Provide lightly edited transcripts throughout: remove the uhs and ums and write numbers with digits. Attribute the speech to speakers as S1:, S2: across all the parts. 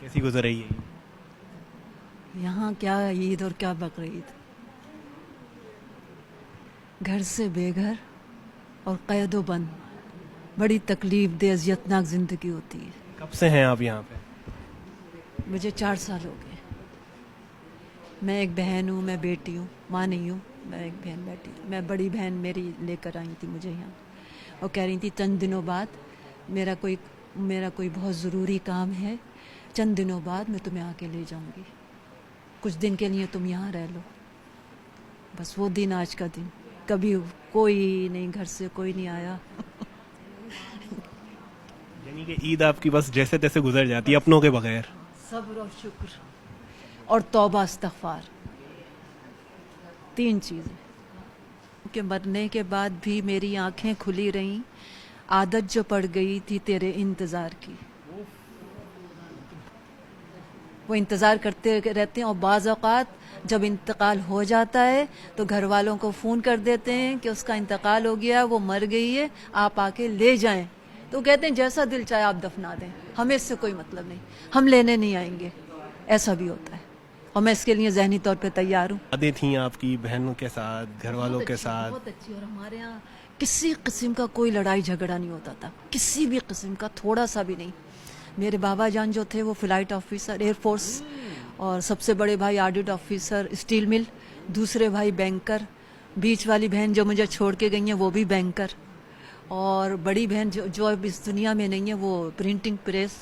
S1: कैसी गुजर रही है?
S2: यहाँ क्या ईद और क्या बकरीद, घर से बेघर और कैदो बंद, बड़ी तकलीफ दे अजियतनाक ज़िंदगी होती है।
S1: कब से हैं आप यहाँ पे?
S2: मुझे 4 साल हो गए। मैं एक बहन हूँ, मैं बेटी हूँ, माँ नहीं हूँ, मैं एक बहन बेटी। मैं बड़ी बहन मेरी लेकर आई थी मुझे यहाँ, और कह रही थी चंद दिनों बाद मेरा कोई बहुत ज़रूरी काम है, चंद दिनों बाद मैं तुम्हें आके ले जाऊँगी, कुछ दिन के लिए तुम यहाँ रह लो। बस वो दिन आज का दिन, कभी कोई नहीं, घर से कोई नहीं आया।
S1: यानी कि ईद आपकी बस जैसे तैसे गुजर जाती है, अपनों के बगैर।
S2: सब्र और शुक्र और तौबा इस्तग़फ़ार, 3 चीज़ें। के मरने के बाद भी मेरी आंखें खुली रहीं, आदत जो पड़ गई थी तेरे इंतज़ार की, वो इंतज़ार करते रहते हैं। और बाज़ औक़ात जब इंतकाल हो जाता है तो घर वालों को फ़ोन कर देते हैं कि उसका इंतकाल हो गया, वो मर गई है, आप आके ले जाएं। तो कहते हैं जैसा दिल चाहे आप दफना दें, हमें इससे कोई मतलब नहीं, हम लेने नहीं आएंगे। ऐसा भी होता है और मैं इसके लिए ज़हनी तौर पे तैयार हूँ।
S1: यादें थी आपकी बहनों के साथ, घर वालों के साथ?
S2: बहुत अच्छी। और हमारे यहाँ किसी किस्म का कोई लड़ाई झगड़ा नहीं होता था, किसी भी किस्म का, थोड़ा सा भी नहीं। मेरे बाबा जान जो थे वो फ्लाइट ऑफिसर एयरफोर्स, और सबसे बड़े भाई ऑडिट ऑफिसर स्टील मिल, दूसरे भाई बैंकर, बीच वाली बहन जो मुझे छोड़ के गई हैं वो भी बैंकर, और बड़ी बहन जो अब इस दुनिया में नहीं है वो प्रिंटिंग प्रेस।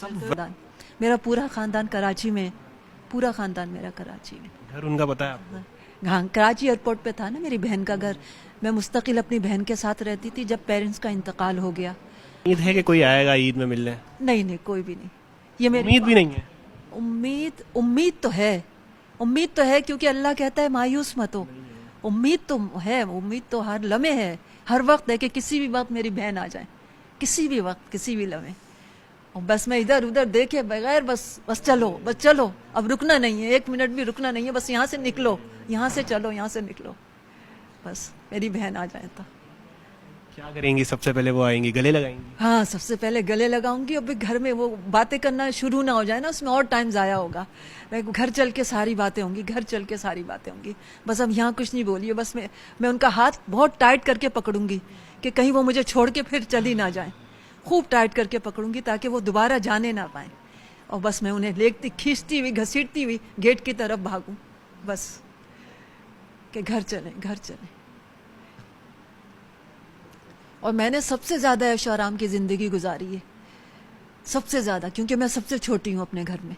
S2: मेरा पूरा ख़ानदान कराची में, पूरा ख़ानदान मेरा कराची में।
S1: घर उनका पता है आपको?
S2: हाँ, कराची एयरपोर्ट पे था ना मेरी बहन का घर। मैं मुस्तकिल अपनी बहन के साथ रहती थी जब पेरेंट्स का इंतकाल हो गया।
S1: उम्मीद है कि कोई आएगा ईद में मिलने?
S2: नहीं, कोई भी नहीं। ये मेरी
S1: उम्मीद भी नहीं है?
S2: उम्मीद तो है, उम्मीद तो है, क्योंकि अल्लाह कहता है मायूस मत हो। उम्मीद तो है, उम्मीद तो हर लम्हे है, हर वक्त है कि किसी भी वक्त मेरी बहन आ जाए, किसी भी वक्त, किसी भी लम्हे। और बस मैं इधर उधर देखे बगैर बस चलो, अब रुकना नहीं है, 1 मिनट भी रुकना नहीं है, बस यहाँ से निकलो, यहाँ से चलो, यहाँ से निकलो, बस मेरी बहन आ जाए तो।
S1: क्या करेंगी? सबसे पहले वो आएंगी, गले लगाएंगी?
S2: हाँ, सबसे पहले गले लगाऊंगी। अब घर में वो बातें करना शुरू ना हो जाए ना, उसमें और टाइम ज़ाया होगा। घर चल के सारी बातें होंगी, घर चल के सारी बातें होंगी। बस अब यहाँ कुछ नहीं बोलिए, बस मैं उनका हाथ बहुत टाइट करके पकड़ूंगी कि कहीं वो मुझे छोड़ के फिर चली ना जाए। खूब टाइट करके पकड़ूंगी ताकि वो दोबारा जाने ना पाए, और बस मैं उन्हें लेती, खींचती हुई, घसीटती हुई गेट की तरफ भागूं, बस कि घर चलें। और मैंने सबसे ज़्यादा ऐश आराम की ज़िंदगी गुजारी है, सबसे ज़्यादा, क्योंकि मैं सबसे छोटी हूँ अपने घर में,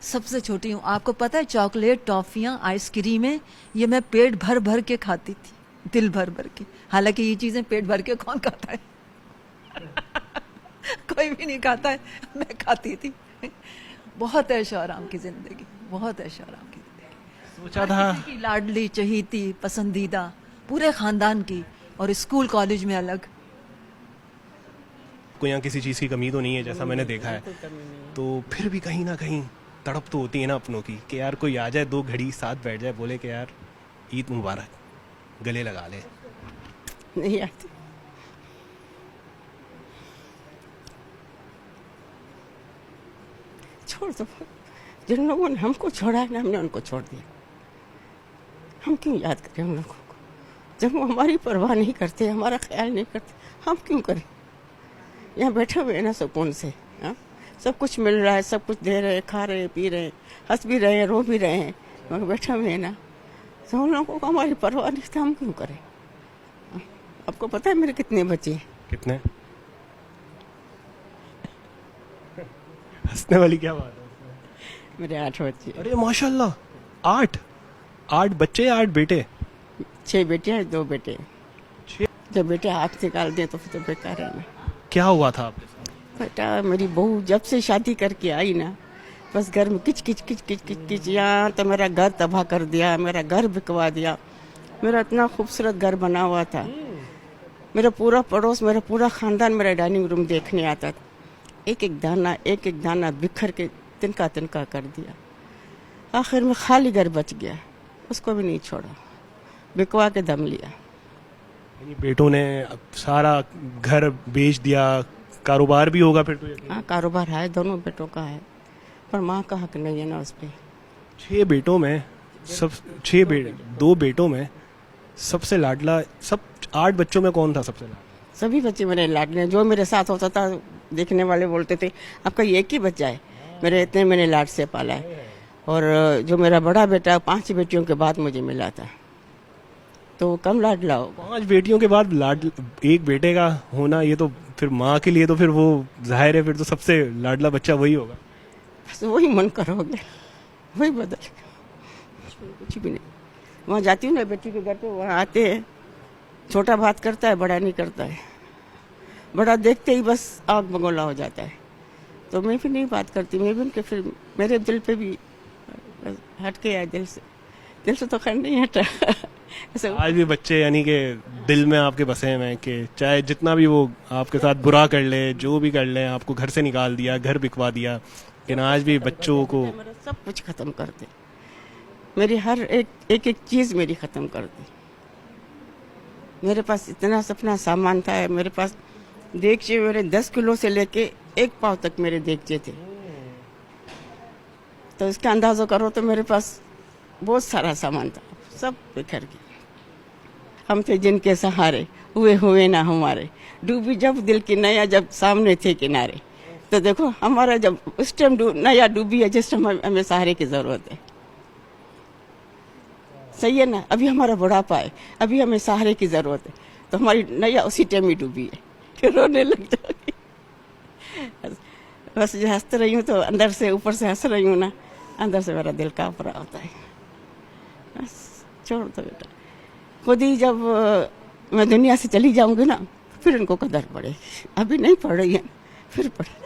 S2: सबसे छोटी हूँ। आपको पता है चॉकलेट, टॉफ़ियाँ, आइसक्रीमें, ये मैं पेट भर भर के खाती थी, दिल भर भर के। हालांकि ये चीज़ें पेट भर के कौन खाता है? कोई भी नहीं खाता है, मैं खाती थी। बहुत ऐश आराम की ज़िंदगी, बहुत ऐश आराम की ज़िंदगी।
S1: सोचा था
S2: की लाडली, चहीती, पसंदीदा, पूरे ख़ानदान की, और स्कूल कॉलेज में अलग।
S1: कोई यहाँ किसी चीज़ की कमी तो नहीं है जैसा मैंने देखा है, तो फिर भी कहीं ना कहीं तड़प तो होती है ना अपनों की, कि यार कोई आ जाए, 2 घड़ी साथ बैठ जाए, बोले कि यार ईद मुबारक, गले लगा ले।
S3: नहीं आती। छोड़ दो, जिन लोगों ने हमको छोड़ा है ना, हमने उनको छोड़ दिया। हम क्यों याद करें उन लोगों को जब वो हमारी परवाह नहीं करते, हमारा ख्याल नहीं करते? हम क्यों करें? यहाँ बैठे हुए हैं ना सुकून से, हाँ, सब कुछ मिल रहा है, सब कुछ दे रहे हैं, खा रहे हैं, पी रहे हैं, हंस भी रहे हैं, रो भी रहे हैं, मगर बैठे हुए हैं ना, तो उन लोगों को हमारी परवाह नहीं, तो हम क्यों करें? हाँ? आपको पता है मेरे कितने बच्चे हैं?
S1: कितने? हंसने वाली क्या बात है?
S3: मेरे 8 बच्चे।
S1: अरे माशाल्लाह, 8 बच्चे, 8 बेटे?
S3: 6 बेटे हैं, 2 बेटे।
S1: 6?
S3: जब बेटे हाथ निकाल दें तो फिर तो बेकार है ना।
S1: क्या हुआ था आपके साथ?
S3: बेटा, मेरी बहू जब से शादी करके आई ना, बस घर में किच किच किच किच किच किच, यहाँ तो मेरा घर तबाह कर दिया, मेरा घर बिकवा दिया। मेरा इतना खूबसूरत घर बना हुआ था, मेरा पूरा पड़ोस, मेरा पूरा ख़ानदान मेरा डाइनिंग रूम देखने आता था। एक एक दाना बिखर के तिनका तिनका कर दिया। आखिर में खाली घर बच गया, उसको भी नहीं छोड़ा, बिकवा के दम लिया।
S1: यानी बेटों ने सारा घर बेच दिया, कारोबार भी होगा फिर तो?
S3: हाँ, कारोबार है, दोनों बेटों का है, पर माँ का हक नहीं है ना उस पर।
S1: 6 बेटों में सब 2 बेटों में सबसे लाडला, सब 8 बच्चों में कौन था सबसे लाडला?
S3: सभी बच्चे मेरे लाडले हैं। जो मेरे साथ होता था देखने वाले बोलते थे आपका ये एक ही बच्चा है, मेरे इतने मैंने लाड से पाला है। और जो मेरा बड़ा बेटा 5 बेटियों के बाद मुझे मिला था, तो वो कम लाडला होगा।
S1: 5 बेटियों के बाद एक बेटे का होना, ये तो फिर माँ के लिए तो फिर वो जाहिर है, फिर तो सबसे लाडला बच्चा वही होगा।
S3: बस वही मन करोगे, वही बदल, कुछ भी नहीं। वहाँ जाती हूँ ना बेटी के घर पे, वहाँ आते हैं, छोटा बात करता है, बड़ा नहीं करता है। बड़ा देखते ही बस आग बगोला हो जाता है, तो मैं भी नहीं बात करती। मैं भी उनके, फिर मेरे दिल पे भी हट के आया, दिल से तो खैर नहीं हटा। ऐसे
S1: आज भी बच्चे यानी कि दिल में आपके बसे हुए हैं कि चाहे जितना भी वो आपके साथ बुरा कर ले, जो भी कर ले, आपको घर से निकाल दिया, घर बिकवा दिया, लेकिन आज भी बच्चों को
S3: मेरा सब कुछ खत्म कर दे, मेरी हर एक चीज़ मेरी ख़त्म कर दी। मेरे पास इतना सपना सामान था, मेरे पास देगचे मेरे 10 किलो से लेके 1 पाव तक मेरे देगचे थे, तो इसका अंदाज़ा करो तो मेरे पास बहुत सारा सामान था, सब बिखर गया। हम थे जिनके सहारे, हुए ना हमारे, डूबी जब दिल की नया, जब सामने थे किनारे। तो देखो हमारा जब उस टाइम नया डूबी है, जिस टाइम हमें सहारे की ज़रूरत है। सही है ना, अभी हमारा बुढ़ापा है, अभी हमें सहारे की ज़रूरत है, तो हमारी नैया उसी टाइम ही डूबी है, फिर रोने लग जाओगी। बस जो हंसते रही हूँ तो अंदर से, ऊपर से हंस रही हूँ ना, अंदर से मेरा दिल काँप रहा होता है। बस छोड़ दो बेटा, खुद ही जब मैं दुनिया से चली जाऊँगी ना, फिर इनको कदर पड़ेगी। अभी नहीं पड़ रही है, फिर पड़े।